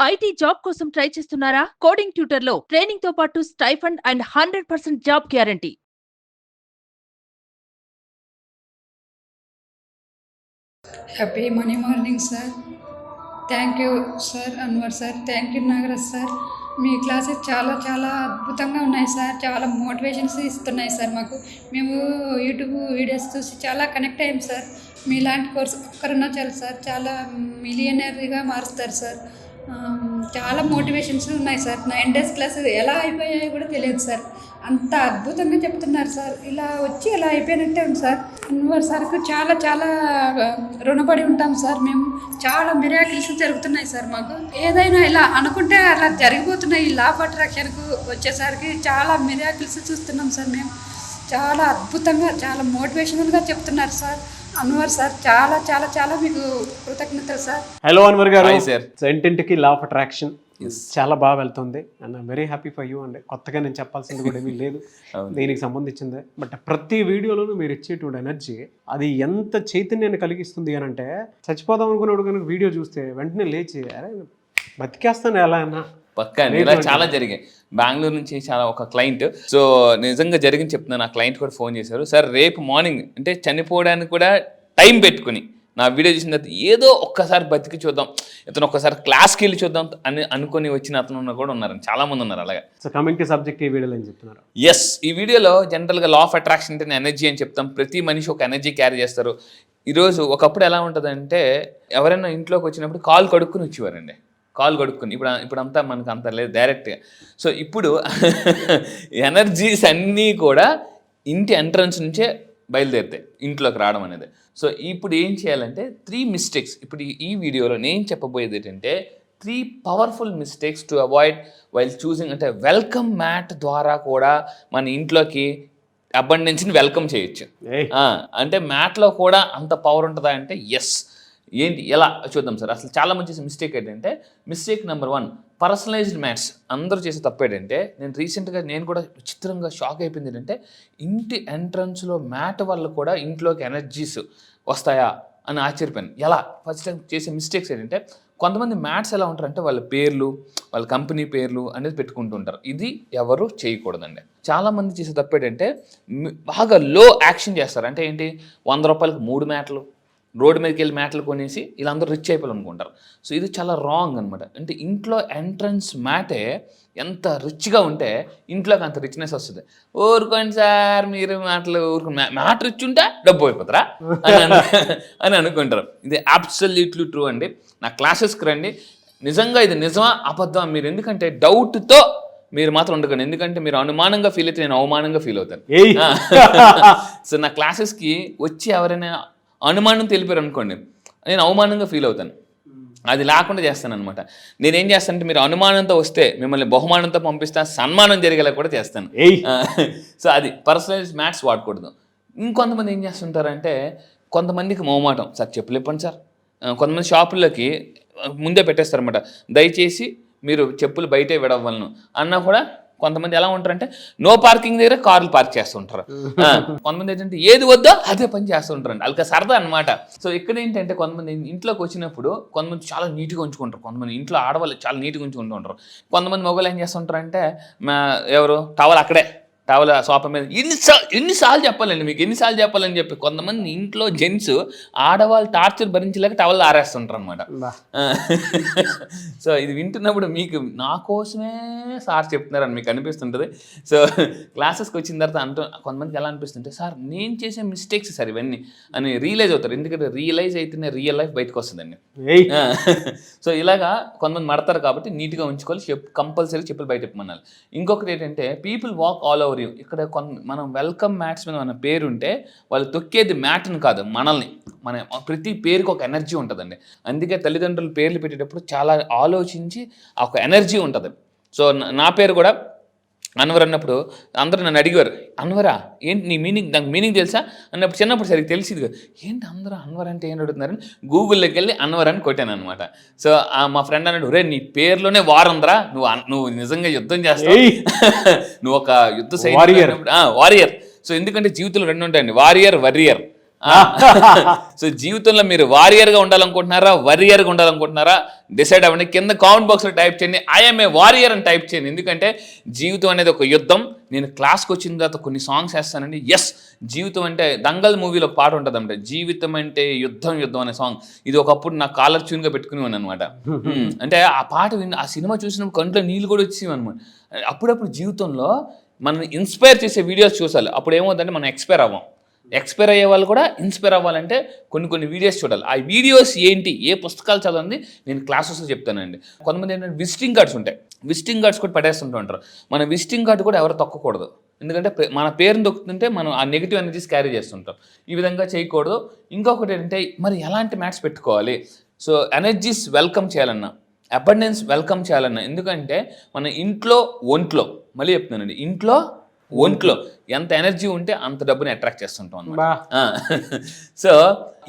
IT job కోసం try చేస్తున్నారా? Coding ట్యూటర్లో training తో పాటు stipend and 100% job guarantee. Happy money morning sir. Thank you sir Anwar sir. Thank you Nagaraj sir. Me classes చాలా చాలా అద్భుతంగా ఉన్నాయి సార్. చాలా మోటివేషన్స్ ఇస్తున్నాయి సార్ మాకు. మేము యూట్యూబ్ వీడియోస్ చూసి చాలా కనెక్ట్ అయ్యాం సార్. మీలాంటి కోర్స్ ఒక్కరున్నా చాలు సార్, చాలా మిలియనరీగా మారుస్తారు సార్. చాలా మోటివేషన్స్ ఉన్నాయి సార్. 9 days క్లాస్ ఎలా అయిపోయాయో కూడా తెలియదు సార్. అంత అద్భుతంగా చెప్తున్నారు సార్. ఇలా వచ్చి ఇలా అయిపోయినట్టే ఉంది సార్. అన్వర్ సార్కు చాలా చాలా రుణపడి ఉంటాం సార్. మేము చాలా మిరాకిల్స్ జరుగుతున్నాయి సార్. మాకు ఏదైనా ఇలా అనుకుంటే అలా జరిగిపోతున్నాయి. ఈ లా ఆఫ్ అట్రాక్షన్కు వచ్చేసరికి చాలా మిరాకిల్స్ చూస్తున్నాం సార్. మేము చాలా అద్భుతంగా చాలా మోటివేషనల్గా చెప్తున్నారు సార్. అన్వర్ సార్ చాలా చాలా చాలా మీకు కృతజ్ఞతలు సార్. హలో అన్వర్ గారు. సార్ ఇంటింటికి లా ఆఫ్ అట్రాక్షన్ చాలా బాగా వెళ్తుంది and I'm very happy for you అండి. కొత్తగా నేను చెప్పాల్సింది కూడా ఏమీ లేదు దీనికి సంబంధించిందే. బట్ ప్రతి వీడియోలోనూ మీరు ఇచ్చేటువంటి ఎనర్జీ అది ఎంత చైతన్యాన్ని కలిగిస్తుంది అని అంటే, చచ్చిపోదాం అనుకున్నాడు కనుక వీడియో చూస్తే వెంటనే లేచి అరే బతికేస్తాను ఎలా అన్నా పక్కా ఇలా చాలా జరిగాయి. బెంగళూరు నుంచి చాలా ఒక క్లయింట్, సో నిజంగా జరిగింది చెప్తున్నాను. ఆ క్లయింట్ కూడా ఫోన్ చేశారు, సార్ రేపు మార్నింగ్ అంటే చనిపోవడానికి కూడా టైం పెట్టుకుని నా వీడియో చూసిన తర్వాత ఏదో ఒక్కసారి బతికి చూద్దాం, ఇతను ఒక్కసారి క్లాస్కి వెళ్ళి చూద్దాం అని అనుకుని వచ్చిన అతను కూడా ఉన్నారు, చాలా మంది ఉన్నారు అలాగే. సో కమింగ్ టు సబ్జెక్ట్, ఈ వీడియోలో ఏం చెప్తున్నారు? ఎస్, ఈ వీడియోలో జనరల్గా లా ఆఫ్ అట్రాక్షన్ అంటే ఎనర్జీ అని చెప్తాం. ప్రతి మనిషి ఒక ఎనర్జీ క్యారీ చేస్తారు. ఈరోజు ఒకప్పుడు ఎలా ఉంటుందంటే, ఎవరైనా ఇంట్లోకి వచ్చినప్పుడు కాల్ కడుక్కుని వచ్చేవారండి, కాల్ కడుక్కుని. ఇప్పుడు అంతా మనకు అంత లేదు డైరెక్ట్గా. సో ఇప్పుడు ఎనర్జీస్ అన్నీ కూడా ఇంటి ఎంట్రన్స్ నుంచే బయలుదేరుతాయి ఇంట్లోకి రావడం అనేది. సో ఇప్పుడు ఏం చేయాలంటే 3 మిస్టేక్స్, ఇప్పుడు ఈ వీడియోలో నేను చెప్పబోయేది ఏంటంటే 3 powerful mistakes to avoid while choosing. అంటే వెల్కమ్ మ్యాట్ ద్వారా కూడా మన ఇంట్లోకి అబండెన్స్ని వెల్కమ్ చేయొచ్చు. అంటే మ్యాట్లో కూడా అంత పవర్ ఉంటుందా అంటే ఎస్. ఏంటి ఎలా చూద్దాం సార్. అసలు చాలా మంది చేసే మిస్టేక్ ఏంటంటే, మిస్టేక్ నెంబర్ 1, పర్సనలైజ్డ్ మ్యాట్స్. అందరూ చేసే తప్పు ఏంటంటే, నేను రీసెంట్గా నేను కూడా విచిత్రంగా షాక్ అయిపోయింది ఏంటంటే, ఇంటి ఎంట్రన్స్లో మ్యాట్ వల్ల కూడా ఇంట్లోకి ఎనర్జీస్ వస్తాయా అని ఆశ్చర్యపోయాను. ఎలా ఫస్ట్ టైం చేసే మిస్టేక్స్ ఏంటంటే, కొంతమంది మ్యాట్స్ ఎలా ఉంటారంటే వాళ్ళ పేర్లు, వాళ్ళ కంపెనీ పేర్లు అనేది పెట్టుకుంటూ ఉంటారు. ఇది ఎవరు చేయకూడదండి. చాలామంది చేసే తప్పు ఏంటంటే, బాగా లో యాక్షన్ చేస్తారు. అంటే ఏంటి, 100 రూపాయలకు 3 మ్యాట్లు, రోడ్డు మీదకి వెళ్ళి మ్యాట్లు కొనేసి ఇలా అందరూ రిచ్ అయిపోవాలనుకుంటారు. సో ఇది చాలా రాంగ్ అనమాట. అంటే ఇంట్లో ఎంట్రన్స్ మ్యాటే ఎంత రిచ్గా ఉంటే ఇంట్లోకి అంత రిచ్నెస్ వస్తుంది. ఊరుకోండి సార్ మీరు మ్యాట్లు మ్యాట్ రిచ్ ఉంటే డబ్బు అయిపోతారా అని అనుకుంటారు. ఇది అబ్సల్యూట్లీ ట్రూ అండి. నా క్లాసెస్కి రండి, నిజంగా ఇది నిజమా అబద్ధం మీరు ఎందుకంటే డౌట్తో మీరు మాత్రం ఉండకండి. ఎందుకంటే మీరు అనుమానంగా ఫీల్ అయితే నేను అవమానంగా ఫీల్ అవుతాను. సో నా క్లాసెస్కి వచ్చి ఎవరైనా అనుమానం తెలిపారు అనుకోండి, నేను అవమానంగా ఫీల్ అవుతాను. అది లేకుండా చేస్తాను అనమాట. నేనేం చేస్తానంటే, మీరు అనుమానంతో వస్తే మిమ్మల్ని బహుమానంతో పంపిస్తాను, సన్మానం జరిగేలా కూడా చేస్తాను. సో అది పర్సనలైజ్ మ్యాట్స్ వాడకూడదు. ఇంకొంతమంది ఏం చేస్తుంటారంటే, కొంతమందికి మొహమాటం, సార్ చెప్పులు ఇప్పండి సార్. కొంతమంది షాపుల్లోకి ముందే పెట్టేస్తారనమాట, దయచేసి మీరు చెప్పులు బయటే విడవలను అన్నా కూడా కొంతమంది ఎలా ఉంటారంటే, నో పార్కింగ్ దగ్గర కార్లు పార్క్ చేస్తుంటారు. కొంతమంది ఏంటంటే ఏది వద్దో అదే పని చేస్తుంటారండి, వాళ్ళకి సరదా అనమాట. సో ఇక్కడ ఏంటంటే, కొంతమంది ఇంట్లోకి వచ్చినప్పుడు కొంతమంది చాలా నీట్గా ఉంచుకుంటారు, కొంతమంది ఇంట్లో ఆడవాళ్ళు చాలా నీట్గా ఉంచుకుంటూ ఉంటారు. కొంతమంది మొగలు ఏం చేస్తుంటారంటే, ఎవరు టవల్ అక్కడే టవల్ సోఫా మీద ఎన్నిసార్లు చెప్పాలండి మీకు, ఎన్నిసార్లు చెప్పాలని చెప్పి కొంతమంది ఇంట్లో జెంట్స్ ఆడవాళ్ళు టార్చర్ భరించలేక టవల్ ఆరేస్తుంటారు అనమాట. సో ఇది వింటున్నప్పుడు మీకు నా కోసమే సార్ చెప్తున్నారని మీకు అనిపిస్తుంటుంది. సో క్లాసెస్కి వచ్చిన తర్వాత కొంతమందికి ఎలా అనిపిస్తుంటే, సార్ నేను చేసే మిస్టేక్స్ సార్ ఇవన్నీ అని రియలైజ్ అవుతారు. ఎందుకంటే రియలైజ్ అయితేనే రియల్ లైఫ్ బయటకు వస్తుందండి. సో ఇలాగా కొంతమంది మడతారు కాబట్టి నీట్గా ఉంచుకోవాలి, కంపల్సరీ చెప్పులు బయట ఇప్పమనాలి. ఇంకొకటి ఏంటంటే, పీపుల్ వాక్ ఆల్ ఓవర్. ఇక్కడ మనం వెల్కమ్ మ్యాట్స్ మీద మన పేరు ఉంటే వాళ్ళు తొక్కేది మ్యాట్ని కాదు, మనల్ని. మన ప్రతి పేరుకి ఒక ఎనర్జీ ఉంటుందండి. అందుకే తల్లిదండ్రులు పేర్లు పెట్టేటప్పుడు చాలా ఆలోచించి ఒక ఎనర్జీ ఉంటుంది. సో నా పేరు కూడా అన్వర్ అన్నప్పుడు అందరూ నన్ను అడిగారు, అన్వరా ఏంటి నీ మీనింగ్, నాకు మీనింగ్ తెలుసా అన్నప్పుడు చిన్నప్పుడు సరిగ్గా తెలిసింది కదా, ఏంటి అందరూ అన్వర్ అంటే ఏం అడుగుతున్నారని గూగుల్లోకి వెళ్ళి అన్వర్ అని కొట్టాను అనమాట. సో మా ఫ్రెండ్ అన్నాడు, రే నీ పేరులోనే వార్ ఉందిరా, నువ్వు నిజంగా యుద్ధం చేస్తావు, నువ్వు ఒక యుద్ధ సైనికుడు వారియర్. సో ఎందుకంటే జీవితంలో 2 ఉంటాయండి, వారియర్, వర్రియర్. సో జీవితంలో మీరు వారియర్గా ఉండాలనుకుంటున్నారా, వరియర్గా ఉండాలనుకుంటున్నారా, డిసైడ్ అవ్వండి. కింద కామెంట్ బాక్స్లో టైప్ చేయండి ఐఎమ్ ఏ వారియర్ అని టైప్ చేయండి. ఎందుకంటే జీవితం అనేది ఒక యుద్ధం. నేను క్లాస్కి వచ్చిన తర్వాత కొన్ని సాంగ్స్ వేస్తానండి. ఎస్, జీవితం అంటే దంగల్ మూవీలో ఒక పాట ఉంటుంది అంటే జీవితం అంటే యుద్ధం యుద్ధం అనే సాంగ్. ఇది ఒకప్పుడు నా కాలర్ ట్యూన్గా పెట్టుకుని అనమాట. అంటే ఆ పాట ఆ సినిమా చూసినప్పుడు కంట్లో నీళ్ళు కూడా వచ్చేవి అనమాట. అప్పుడప్పుడు జీవితంలో మనం ఇన్స్పైర్ చేసే వీడియోస్ చూసాలి. అప్పుడు ఏమవుతుందంటే మనం ఎక్స్పైర్ అయ్యే వాళ్ళు కూడా ఇన్స్పైర్ అవ్వాలంటే కొన్ని వీడియోస్ చూడాలి. ఆ వీడియోస్ ఏంటి, ఏ పుస్తకాలు చదవండి నేను క్లాసెస్లో చెప్తానండి. కొంతమంది ఏంటంటే విజిటింగ్ కార్డ్స్ ఉంటాయి, విజిటింగ్ కార్డ్స్ కూడా పడేస్తుంటూ ఉంటారు. మన విజిటింగ్ కార్డు కూడా ఎవరు తొక్కకూడదు. ఎందుకంటే మన పేరుని దొక్కుతుంటే మనం ఆ నెగిటివ్ ఎనర్జీస్ క్యారీ చేస్తుంటాం. ఈ విధంగా చేయకూడదు. ఇంకొకటి ఏంటంటే మరి ఎలాంటి మ్యాట్స్ పెట్టుకోవాలి. సో ఎనర్జీస్ వెల్కమ్ చేయాలన్నా, అబండెన్స్ వెల్కమ్ చేయాలన్నా. ఎందుకంటే మన ఒంట్లో మళ్ళీ చెప్తున్నానండి, ఒంట్లో ఎంత ఎనర్జీ ఉంటే అంత డబ్బుని అట్రాక్ట్ చేస్తుంటాం అన్నమాట. సో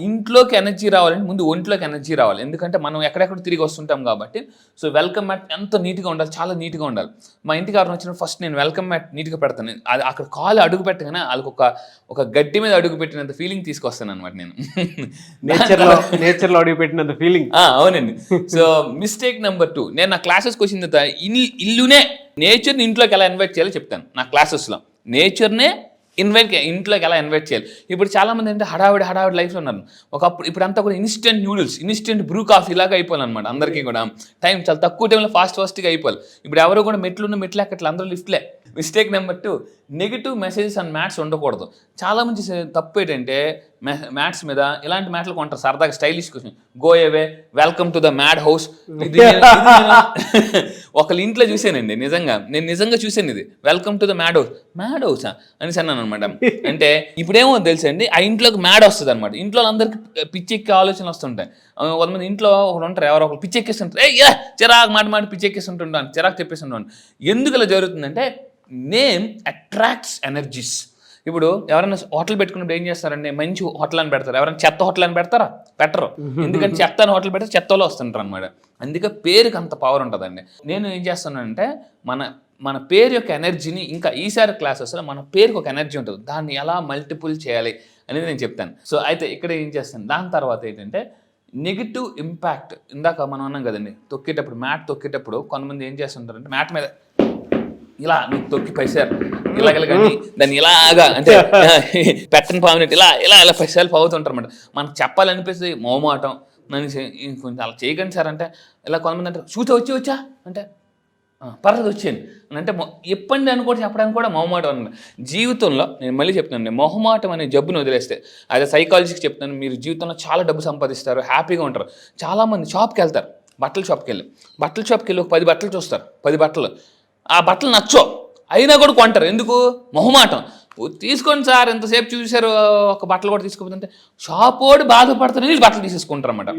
ఇంట్లోకి ఎనర్జీ రావాలంటే ముందు ఒంట్లోకి ఎనర్జీ రావాలి. ఎందుకంటే మనం ఎక్కడెక్కడ తిరిగి వస్తుంటాం కాబట్టి. సో వెల్కమ్ మ్యాట్ ఎంత నీట్గా ఉండాలి, చాలా నీట్గా ఉండాలి. మా ఇంటికి ఎవరైనా వచ్చినప్పుడు ఫస్ట్ నేను వెల్కమ్ మ్యాట్ నీట్గా పెడతాను. అది అక్కడ కాలు అడుగు పెట్టగానే వాళ్ళకి ఒక గడ్డి మీద అడుగు పెట్టినంత ఫీలింగ్ తీసుకొస్తాను అనమాట నేను. నేచర్లో అడుగు పెట్టినంత ఫీలింగ్. అవునండి. సో మిస్టేక్ నెంబర్ 2, నేను నా క్లాసెస్కి వచ్చిన తర్వాత ఇల్లునే నేచర్ని ఇంట్లోకి ఎలా ఇన్వైట్ చేయాలో చెప్తాను నా క్లాసెస్లో. నేచర్నే ఇంట్లోకి ఎలా ఇన్వైట్ చేయాలి. ఇప్పుడు చాలామంది అంటే హడావిడి లైఫ్లో ఉన్నారు. ఇప్పుడు అంతా కూడా instant noodles, instant Bru coffee లాగా అయిపోవాలి అనమాట. అందరికీ కూడా టైం చాలా తక్కువ టైంలో ఫాస్ట్గా అయిపోవాలి. ఇప్పుడు ఎవరు కూడా మెట్లు ఎక్కట్లే, అందరూ లిఫ్ట్లే. Mistake number 2, negative messages and mats ఉండకూడదు. చాలా మంది తప్పు ఏంటంటే మ్యాట్స్ మీద ఇలాంటి మ్యాట్లు కొంటారు సరదాగా stylish question, go away, welcome to the mad house. ఒకళ్ళ ఇంట్లో చూసానండి, నేను నిజంగా చూసాను ఇది, వెల్కమ్ టు ద మ్యాడ్ హౌసా అని అన్నాను అనమాట. అంటే ఇప్పుడేమో తెలుసండి, ఆ ఇంట్లోకి మ్యాడ్ వస్తుంది అనమాట. ఇంట్లో అందరికి పిచ్చెక్కే ఆలోచనలు వస్తుంటాయి. కొంతమంది ఇంట్లో ఒకరు ఉంటారు, ఎవరో ఒకరు పిచ్చెక్కేస్తుంటారు, చిరాకు మాట పిచ్చెక్కేస్తుంటాను, చిరాకు చెప్పేస్తుంటాను. ఎందుకు ఇలా జరుగుతుందంటే నేమ్ అట్రాక్ట్స్ ఎనర్జీస్. ఇప్పుడు ఎవరైనా హోటల్ పెట్టుకున్నప్పుడు ఏం చేస్తారంటే మంచి హోటల్ అని పెడతారు. ఎవరైనా చెత్త హోటల్ అని పెడతారా? పెట్టరు. ఎందుకంటే చెత్త అని హోటల్ పెడితే చెత్తలో వస్తుంటారు అనమాట. అందుకే పేరుకి అంత పవర్ ఉంటుందండి. నేను ఏం చేస్తానంటే మన పేరు యొక్క ఎనర్జీని, ఇంకా ఈసారి క్లాసెస్లో మన పేరుకి ఒక ఎనర్జీ ఉంటుంది, దాన్ని ఎలా మల్టిపుల్ చేయాలి అనేది నేను చెప్తాను. సో అయితే ఇక్కడ ఏం చేస్తాను, దాని తర్వాత ఏంటంటే నెగిటివ్ ఇంపాక్ట్. ఇందాక మనం అన్నాం కదండి, మ్యాట్ తొక్కేటప్పుడు కొంతమంది ఏం చేస్తుంటారంటే మ్యాట్ మీద ఇలా నువ్వు తొక్కి పైసారు కానీ దాన్ని ఇలాగా అంటే పెట్టని పామినట్టు ఇలా పైసాలు పోతుంటారు అన్నమాట. మనకు చెప్పాలనిపిస్తుంది, మోమాటం, నన్ను కొంచెం అలా చేయకండి సార్ అంటే. ఇలా కొంతమంది అంటే వచ్చా అంటే పర్లేదు వచ్చాను అని అంటే ఎప్పండి అని కూడా చెప్పడానికి కూడా మొహమాటం అన్నమాట. జీవితంలో నేను మళ్ళీ చెప్తున్నాను, మొహమాటం అనే జబ్బును వదిలేస్తే, అదే సైకాలజీకి చెప్తున్నాను, మీరు జీవితంలో చాలా డబ్బు సంపాదిస్తారు, హ్యాపీగా ఉంటారు. చాలామంది షాప్కి వెళ్తారు, బట్టల షాప్కి వెళ్ళి ఒక 10 బట్టలు చూస్తారు, 10 బట్టలు. ఆ బట్టలు నచ్చో అయినా కూడా కొంటారు. ఎందుకు? మొహమాటం. తీసుకోండి సార్, ఎంతసేపు చూశారు, ఒక బట్టలు కూడా తీసుకోపోతుంటే షాపోడు బాధపడతారని బట్టలు తీసేసుకుంటారు అన్నమాట.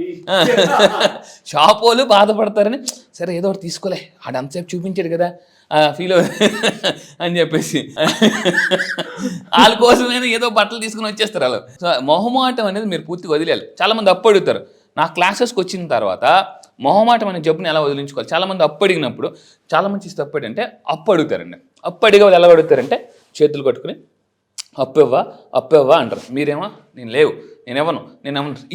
షాపోలు బాధపడతారని సరే ఏదో ఒకటి తీసుకోలే, ఆడు అంతసేపు చూపించాడు కదా ఫీల్ అని చెప్పేసి వాళ్ళ కోసమైనా ఏదో బట్టలు తీసుకుని వచ్చేస్తారు వాళ్ళు. సో మొహమాటం అనేది మీరు పూర్తిగా వదిలేయాలి. చాలామంది అప్పు అడుగుతారు. నా క్లాసెస్కి వచ్చిన తర్వాత మొహమాటం అనే జబ్బుని ఎలా వదిలించుకోవాలి. చాలామంది అప్పు అడిగినప్పుడు చాలా మంచి తప్పు ఏంటంటే అప్పు అడుగుతారండి. అప్పు అడిగే వాళ్ళు ఎలా అడుగుతారంటే చేతులు కట్టుకుని అప్పు ఇవ్వా అంటారు. మీరేమో నేను ఇవ్వను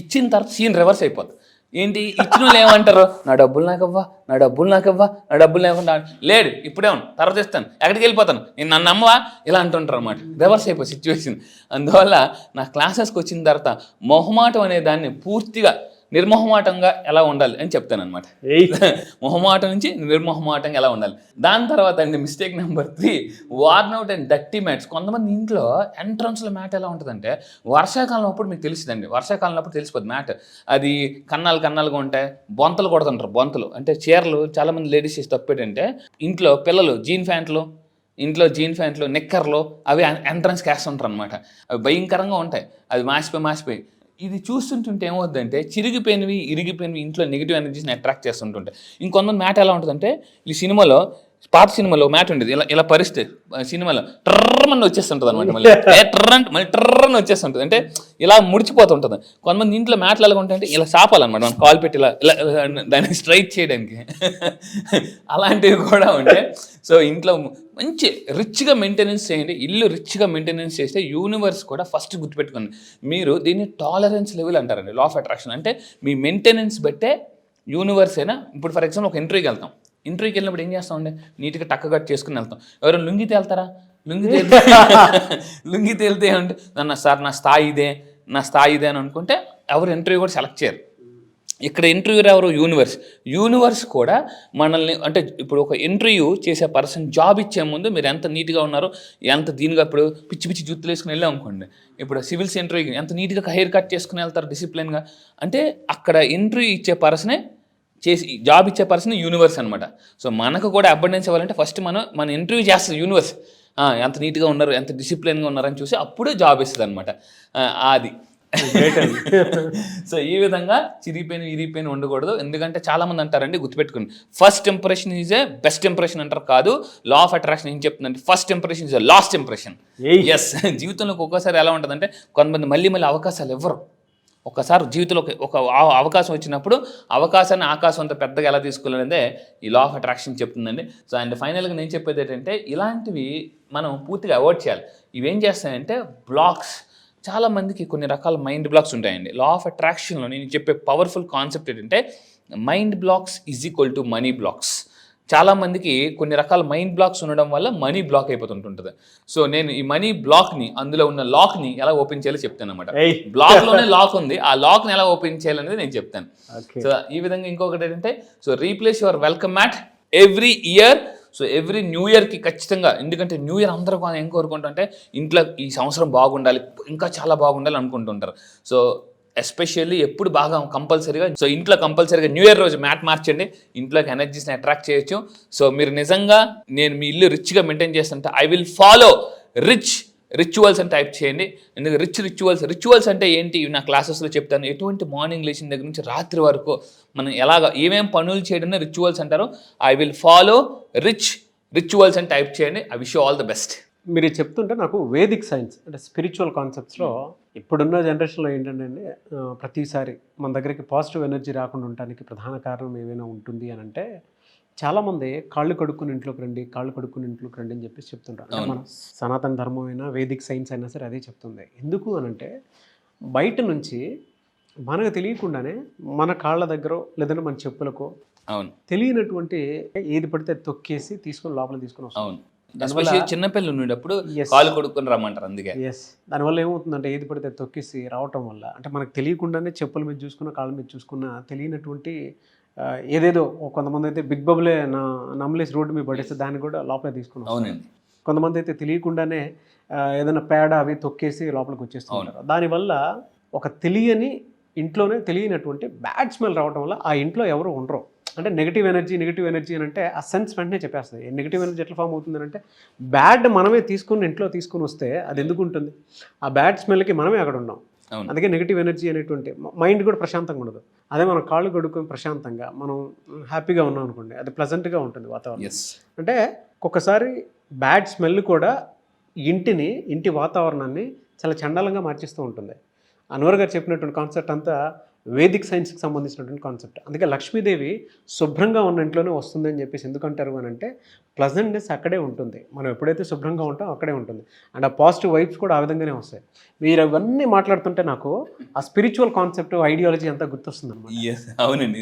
ఇచ్చిన తర్వాత సీన్ రివర్స్ అయిపోతుంది. ఏంటి ఇచ్చిన వాళ్ళు ఏమంటారు, నా డబ్బులు నాకు ఇవ్వకుండా లేడు ఇప్పుడే తర్వాత ఇస్తాను, ఎక్కడికి వెళ్ళిపోతాను, నేను నన్ను నమ్మవా ఇలా అంటుంటారు అన్నమాట. రివర్స్ అయిపోయి సిచ్యువేషన్. అందువల్ల నా క్లాసెస్కి వచ్చిన తర్వాత మొహమాటం అనే దాన్ని పూర్తిగా నిర్మోహమాటంగా ఎలా ఉండాలి అని చెప్తాను అనమాట. మొహమాటం నుంచి నిర్మోహమాటంగా ఎలా ఉండాలి. దాని తర్వాత అండి mistake number 3, worn out and dirty mats. కొంతమంది ఇంట్లో ఎంట్రన్స్లో మ్యాట్ ఎలా ఉంటుందంటే వర్షాకాలం అప్పుడు మీకు తెలుస్తుందండి, వర్షాకాలం అప్పుడు తెలిసిపోద్ది మ్యాట్. అది కన్నాలుగా ఉంటాయి, బొంతలు కొడుతుంటారు. బొంతలు అంటే చీరలు. చాలామంది లేడీస్ చేసి తప్పేటంటే ఇంట్లో పిల్లలు జీన్ ప్యాంట్లు నిక్కర్లు అవి ఎంట్రన్స్కి వేస్తుంటారు అనమాట. అవి భయంకరంగా ఉంటాయి, అవి మాసిపోయి ఇది చూస్తుంటుంటే ఏమవుతుందంటే ఇరిగిపోయినవి ఇంట్లో నెగిటివ్ ఎనర్జీస్ని అట్రాక్ట్ చేస్తుంటుంటాయి. ఇంకొంతమంది మ్యాట్ ఎలా ఉంటుందంటే ఈ సినిమాలో పాత సినిమాలో మ్యాట్ ఉండేది, ఇలా ఇలా పరిస్తే సినిమాలో ట్రర్రని వచ్చేస్తుంటుంది అనమాట, మళ్ళీ మళ్ళీ ట్రర్రని వచ్చేస్తుంటుంది, అంటే ఇలా ముడిచిపోతుంటుంది. కొంతమంది ఇంట్లో మ్యాట్లు ఎలా ఉంటాయంటే ఇలా చాపాలన్నమాట, మనం కాల్ పెట్టి ఇలా ఇలా దాన్ని స్ట్రైట్ చేయడానికి అలాంటివి కూడా ఉంటాయి. సో ఇంట్లో మంచి రిచ్గా మెయింటెనెన్స్ చేయండి. ఇల్లు రిచ్గా మెయింటెనెన్స్ చేస్తే యూనివర్స్ కూడా ఫస్ట్ గుర్తుపెట్టుకోండి, మీరు దీన్ని టాలరెన్స్ లెవెల్ అంటారండి, లా ఆఫ్ అట్రాక్షన్. అంటే మీ మెయింటెనెన్స్ బట్టే యూనివర్స్ అయినా. ఇప్పుడు ఫర్ ఎగ్జాంపుల్ ఒక ఇంటర్వ్యూకి వెళ్తాం, ఇంటర్వ్యూకి వెళ్ళినప్పుడు ఏం చేస్తామండి, నీట్గా టక్క కట్ చేసుకుని వెళ్తాం. ఎవరైనా లుంగి తేల్తారా? లుంగి తేలితే ఏమంటే సార్ నా స్థాయి ఇదే అని అనుకుంటే ఎవరు ఇంటర్వ్యూ కూడా సెలెక్ట్ చేయరు. ఇక్కడ ఇంటర్వ్యూర్ ఎవరు? యూనివర్స్ కూడా మనల్ని, అంటే ఇప్పుడు ఒక ఇంటర్వ్యూ చేసే పర్సన్ జాబ్ ఇచ్చే ముందు మీరు ఎంత నీట్గా ఉన్నారో, ఎంత దీనిగా, ఇప్పుడు పిచ్చి పిచ్చి జుత్తులు వేసుకుని వెళ్ళాం అనుకోండి, ఇప్పుడు సివిల్స్ ఇంటర్వ్యూకి ఎంత నీట్గా హెయిర్ కట్ చేసుకుని వెళ్తారు డిసిప్లిన్గా, అంటే అక్కడ ఇంటర్వ్యూ ఇచ్చే పర్సనే చేసి జాబ్ ఇచ్చే పర్సన్ యూనివర్స్ అనమాట. సో మనకు కూడా అబండెన్స్ ఇవ్వాలంటే ఫస్ట్ మన ఇంటర్వ్యూ చేస్తుంది యూనివర్స్, ఎంత నీట్గా ఉన్నారు, ఎంత డిసిప్లిన్గా ఉన్నారని చూసి అప్పుడే జాబ్ ఇస్తుంది అనమాట. అది సో ఈ విధంగా ఇరిగిపోయిన ఉండకూడదు. ఎందుకంటే చాలామంది అంటారండి, గుర్తుపెట్టుకోండి, first impression is a best impression అంటారు. కాదు, లా ఆఫ్ అట్రాక్షన్ ఏం చెప్తుందంటే first impression is a last impression. Yes, జీవితంలో ఒక్కోసారి ఎలా ఉంటుందంటే కొంతమంది మళ్ళీ అవకాశాలు ఇవ్వరు. ఒకసారి జీవితంలో ఒక అవకాశం వచ్చినప్పుడు అవకాశాన్ని ఆకాశం అంత పెద్దగా ఎలా తీసుకోలేదే ఈ లా ఆఫ్ అట్రాక్షన్ చెప్తుందండి. సో అండ్ ఫైనల్గా నేను చెప్పేది ఏంటంటే ఇలాంటివి మనం పూర్తిగా అవాయిడ్ చేయాలి. ఇవేం చేస్తాయంటే బ్లాక్స్, చాలామందికి కొన్ని రకాల మైండ్ బ్లాక్స్ ఉంటాయండి. లా ఆఫ్ అట్రాక్షన్లో నేను చెప్పే పవర్ఫుల్ కాన్సెప్ట్ ఏంటంటే mind blocks is equal to money blocks. చాలామందికి కొన్ని రకాల మైండ్ బ్లాక్స్ ఉండడం వల్ల మనీ బ్లాక్ అయిపోతుంటుంది. సో నేను ఈ మనీ బ్లాక్ని, అందులో ఉన్న లాక్ని ఎలా ఓపెన్ చేయాలో చెప్తాను అనమాట. బ్లాక్లోనే లాక్ ఉంది, ఆ లాక్ని ఎలా ఓపెన్ చేయాలనేది నేను చెప్తాను. సో ఈ విధంగా ఇంకొకటి ఏంటంటే, so replace your welcome mat every year. So every new ఇయర్కి ఖచ్చితంగా, ఎందుకంటే న్యూ ఇయర్ అందరూ ఏం కోరుకుంటుంటే ఇంట్లో ఈ సంవత్సరం బాగుండాలి, ఇంకా చాలా బాగుండాలి అనుకుంటుంటారు. సో ఎస్పెషల్లీ ఎప్పుడు బాగా కంపల్సరీగా, సో ఇంట్లో కంపల్సరీగా న్యూ ఇయర్ రోజు మ్యాట్ మార్చండి, ఇంట్లోకి ఎనర్జీస్ని అట్రాక్ట్ చేయొచ్చు. సో మీరు నిజంగా నేను మీ ఇల్లు రిచ్గా మెయింటైన్ చేస్తుంటే ఐ విల్ ఫాలో రిచువల్స్ అని టైప్ చేయండి. ఎందుకంటే రిచువల్స్ అంటే ఏంటి, నా క్లాసెస్లో చెప్తాను. ఎటువంటి మార్నింగ్ లేచిన దగ్గర నుంచి రాత్రి వరకు మనం ఏమేం పనులు చేయడం రిచువల్స్ అంటారు. ఐ విల్ ఫాలో రిచువల్స్ అని టైప్ చేయండి. I wish you all the best. మీరు చెప్తుంటే నాకు వేదిక్ సైన్స్ అంటే స్పిరిచువల్ కాన్సెప్ట్స్లో ఇప్పుడున్న జనరేషన్లో ఏంటంటే అండి, ప్రతిసారి మన దగ్గరికి పాజిటివ్ ఎనర్జీ రాకుండా ఉండడానికి ప్రధాన కారణం ఏమైనా ఉంటుంది అని అంటే, చాలామంది కాళ్ళు కడుక్కుని ఇంట్లోకి రండి అని చెప్పేసి చెప్తుంటారు. అంటే మన సనాతన ధర్మం అయినా వేదిక్ సైన్స్ అయినా సరే అదే చెప్తుంది. ఎందుకు అని అంటే బయట నుంచి మనకు తెలియకుండానే మన కాళ్ళ దగ్గర లేదంటే మన చెప్పులకో తెలియనటువంటి ఏది పడితే తొక్కేసి తీసుకొని లోపల తీసుకొని వస్తాం. చిన్నపిల్లలు ఉండేటప్పుడు కాలు కొడుకుని రమ్మంటారు. అందుకే దానివల్ల ఏమవుతుందంటే ఏది పడితే తొక్కేసి రావటం వల్ల, అంటే మనకు తెలియకుండానే చెప్పుల మీద చూసుకున్న కాళ్ళ మీద చూసుకున్న తెలియనటువంటి ఏదేదో, కొంతమంది అయితే బిగ్ బబులే నమ్మలేసి రోడ్డు మీద పడేస్తే దాన్ని కూడా లోపల తీసుకుని. అవునండి. కొంతమంది అయితే తెలియకుండానే ఏదైనా పేడ అవి తొక్కేసి లోపలికి వచ్చేస్తున్నారు. దానివల్ల ఒక ఇంట్లోనే తెలియనటువంటి బ్యాడ్ స్మెల్ రావడం వల్ల ఆ ఇంట్లో ఎవరు ఉండరు. అంటే నెగిటివ్ ఎనర్జీ అని అంటే ఆ సెన్స్ వెంటనే చెప్పేస్తుంది. నెగిటివ్ ఎనర్జీ ఎట్లా ఫామ్ అవుతుంది అంటే, బ్యాడ్ మనమే ఇంట్లో తీసుకుని వస్తే అది ఎందుకు ఉంటుంది, ఆ బ్యాడ్ స్మెల్కి మనమే అక్కడ ఉన్నాం. అందుకే నెగిటివ్ ఎనర్జీ అనేటువంటి మైండ్ కూడా ప్రశాంతంగా ఉండదు. అదే మనం కాళ్ళు కడుక్కొని ప్రశాంతంగా మనం హ్యాపీగా ఉన్నాం అనుకోండి, అది ప్లెజెంట్గా ఉంటుంది వాతావరణం. అంటే ఒక్కొక్కసారి బ్యాడ్ స్మెల్ కూడా ఇంటి వాతావరణాన్ని చాలా చండాలంగా మార్చేస్తూ ఉంటుంది. అన్వర్ గారు చెప్పినటువంటి కాన్సెప్ట్ అంతా వేదిక్ సైన్స్కి సంబంధించినటువంటి కాన్సెప్ట్. అందుకే లక్ష్మీదేవి శుభ్రంగా ఉన్న ఇంట్లోనే వస్తుంది అని చెప్పేసి ఎందుకంటారు అని అంటే, ప్లజెంట్నెస్ అక్కడే ఉంటుంది. మనం ఎప్పుడైతే శుభ్రంగా ఉంటామో అక్కడే ఉంటుంది. అండ్ ఆ పాజిటివ్ వైబ్స్ కూడా ఆ విధంగానే వస్తాయి. మీరు అవన్నీ మాట్లాడుతుంటే నాకు ఆ స్పిరిచువల్ కాన్సెప్ట్, ఐడియాలజీ అంతా గుర్తొస్తుంది అన్నమాట. అవునండి,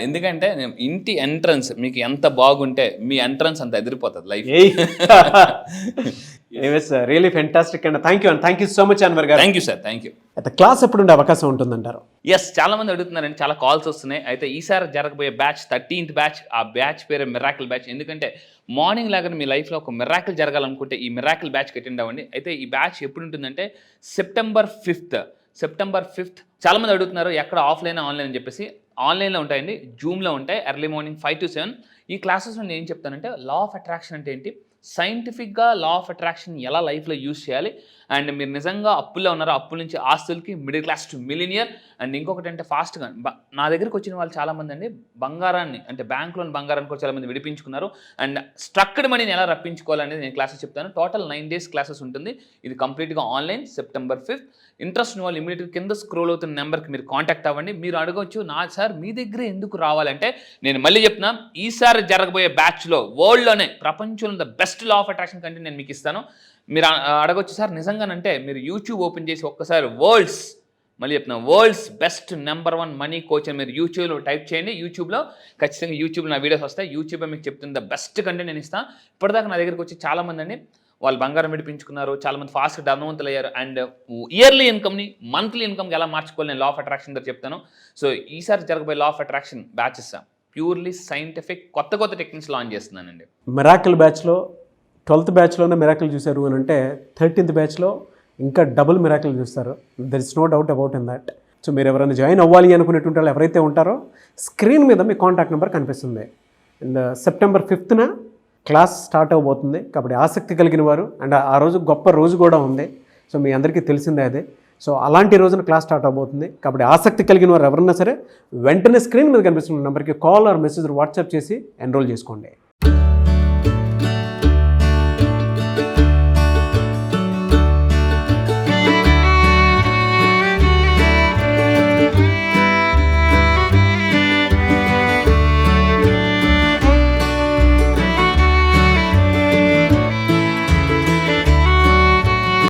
ఎందుకంటే ఇంటి ఎంట్రన్స్ మీకు ఎంత బాగుంటే మీ ఎంట్రన్స్ అంత ఎదిరిపోతుంది life. Really fantastic and thank you so much Anwar గారు. Thank you sir, thank you. అయితే క్లాస్ ఎప్పుడు ఉండే అవకాశం ఉంటుందంటారు? చాలా మంది అడుగుతున్నారండి, చాలా కాల్స్ వస్తున్నాయి. అయితే ఈసారి జరగబోయే బ్యాచ్ 13th బ్యాచ్. ఆ బ్యాచ్ పేరు మిరాకిల్ బ్యాచ్. ఎందుకంటే మార్నింగ్ లాగా మీ లైఫ్లో ఒక మిరాకిల్ జరగాలనుకుంటే ఈ మిరాకిల్ బ్యాచ్కి అటెండ్ అవ్వండి. అయితే ఈ బ్యాచ్ ఎప్పుడు ఉంటుందంటే సెప్టెంబర్ 5th. చాలామంది అడుగుతున్నారు ఎక్కడ ఆఫ్లైన్ ఆన్లైన్ అని చెప్పేసి. ఆన్లైన్లో ఉంటాయండి, జూమ్లో ఉంటాయి, ఎర్లీ మార్నింగ్ 5 to 7. ఈ క్లాసెస్లో నేను ఏం చెప్తానంటే లా ఆఫ్ అట్రాక్షన్ అంటే ఏంటి, సైంటిఫిక్గా లా ఆఫ్ అట్రాక్షన్ ఎలా లైఫ్లో యూజ్ చేయాలి, అండ్ మీరు నిజంగా అప్పుల్లో ఉన్నారో అప్పుల నుంచి ఆస్తులకి, middle class to millionaire, and ఇంకొకటి అంటే ఫాస్ట్గా నా దగ్గరికి వచ్చిన వాళ్ళు చాలామంది అండి బంగారాన్ని అంటే బ్యాంక్లోని బంగారాన్ని కూడా చాలామంది విడిపించుకున్నారు. అండ్ స్ట్రక్డ్ మనీని ఎలా రప్పించుకోవాలనేది నేను క్లాసెస్ చెప్తాను. టోటల్ 9 days క్లాసెస్ ఉంటుంది. ఇది కంప్లీట్గా ఆన్లైన్, September 5th. ఇంట్రెస్ట్ ఉన్న వాళ్ళు ఇమీడియట్గా కింద స్క్రోల్ అవుతున్న నెంబర్కి మీరు కాంటాక్ట్ అవ్వండి. మీరు అడగవచ్చు, నా సార్ మీ దగ్గరే ఎందుకు రావాలంటే, నేను మళ్ళీ చెప్తున్నా, ఈసారి జరగబోయే బ్యాచ్లో వరల్డ్లోనే ప్రపంచంలో the best law of attraction content నేను మీకు ఇస్తాను. మీరు అడగొచ్చు, సార్ నిజంగానంటే మీరు యూట్యూబ్ ఓపెన్ చేసి ఒక్కసారి మళ్ళీ చెప్తున్నా world's best number 1 money coach అని మీరు యూట్యూబ్లో టైప్ చేయండి. యూట్యూబ్లో ఖచ్చితంగా యూట్యూబ్లో నా వీడియోస్ వస్తాయి. యూట్యూబ్ మీకు చెప్తుంది ద బెస్ట్ కంటెంట్ నేను ఇస్తాను. ఇప్పటిదాకా నా దగ్గరికి వచ్చి చాలామంది అండి వాళ్ళు బంగారం విడిపించుకున్నారు, చాలామంది ఫాస్ట్గా ధనవంతులు అయ్యారు. అండ్ ఇయర్లీ ఇన్కమ్ని మంత్లీ ఇన్కమ్కి ఎలా మార్చుకోవాలి నేను లా ఆఫ్ అట్రాక్షన్ దగ్గర చెప్తాను. సో ఈసారి జరగబోయే లా of attraction batches purely scientific కొత్త టెక్నిక్స్ లాంచ్ చేస్తున్నానండి. మిరాకిల్ బ్యాచ్లో 12th బ్యాచ్లోనే మిరాకిల్ చూశారు అని అంటే 13th బ్యాచ్లో ఇంకా డబుల్ మిరాకిల్ చూస్తారు. There is no doubt about in that. So మీరు ఎవరైనా జాయిన్ అవ్వాలి అనుకునేటువంటి వాళ్ళు ఎవరైతే ఉంటారో స్క్రీన్ మీద మీ కాంటాక్ట్ నెంబర్ కనిపిస్తుంది. And September 5th class start అవబోతుంది. కాబట్టి ఆసక్తి కలిగిన వారు, అండ్ ఆ రోజు గొప్ప రోజు కూడా ఉంది. సో మీ అందరికీ తెలిసిందే అదే. సో అలాంటి రోజున క్లాస్ స్టార్ట్ అవబోతుంది. కాబట్టి ఆసక్తి కలిగిన వారు ఎవరన్నా సరే వెంటనే స్క్రీన్ మీద కనిపిస్తున్న నెంబర్కి కాల్ ఆర్ మెసేజ్ వాట్సాప్ చేసి ఎన్రోల్ చేసుకోండి.